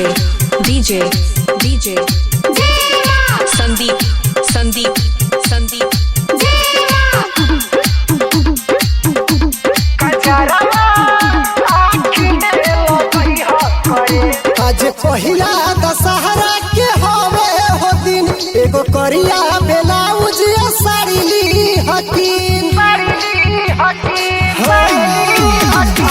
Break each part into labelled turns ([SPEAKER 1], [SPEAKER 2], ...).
[SPEAKER 1] DJ Sandeep
[SPEAKER 2] आज पहिला दशहरा के हवे हो दिन एगो करिया ब्लाउज साड़ी ली हकीन।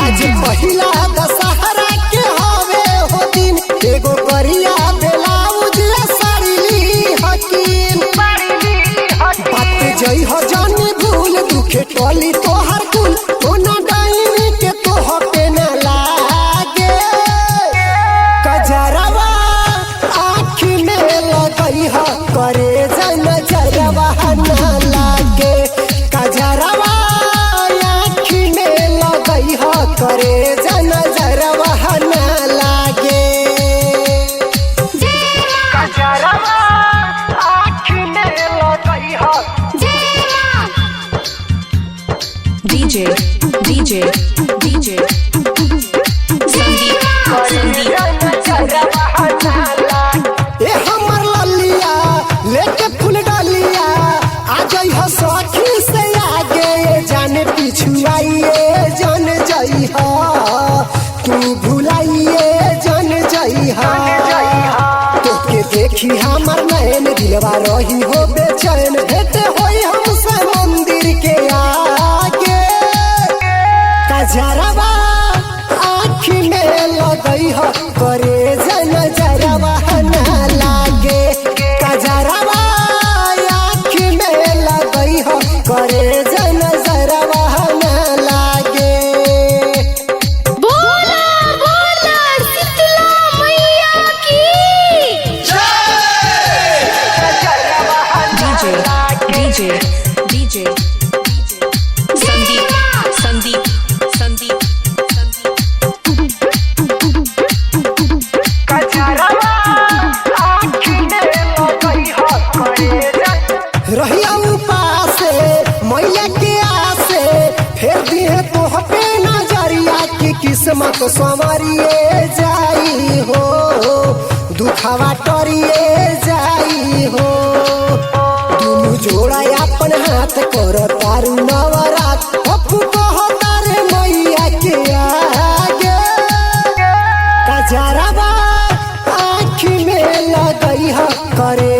[SPEAKER 2] आज पहिला दशहरा के हवे हो दिन एगो करिया ब्लाउज साड़ी ली हकीन। बात जई हो जानी भूल दुखे टोली तोहर कुल ओना डाइन के तोह पे न लागे कजरवा आँख में लगई हो करे जन जरवा न लागे कजरवा आँख में लगई हो करे जन जरवा न लागे कजरवा आँख में लगई हो
[SPEAKER 1] DJ Sandeep
[SPEAKER 2] ए हमर ललिया लेके फूल डालिया आ जाई हो सखी से आगे जाने पिछुआइए जान जाई हो तू भुलाइए जान जाई हो तोके देखी हमर नैन दिलवा रही हो बेचैन भेट होई हमसे मंदिर के आगे कजरवा आँख में लगई हो करे जन जरवा न लागे कजरवा आँख में लगई हो करे जन जरवा न लागे।
[SPEAKER 3] बोला बोला शीतला मैया की
[SPEAKER 1] DJ Sandeep
[SPEAKER 2] रहिया उपासे मैया के आसे फेर दिए तोह पे नजरिया की किस्मत संवरिए जाई हो दुखवा टरिए जाई हो दुनु जोड़ा अपन हाथ कर तारू नवरात अपू कहो तारे मैया के आगे कजरवा आँख में लगई हो करे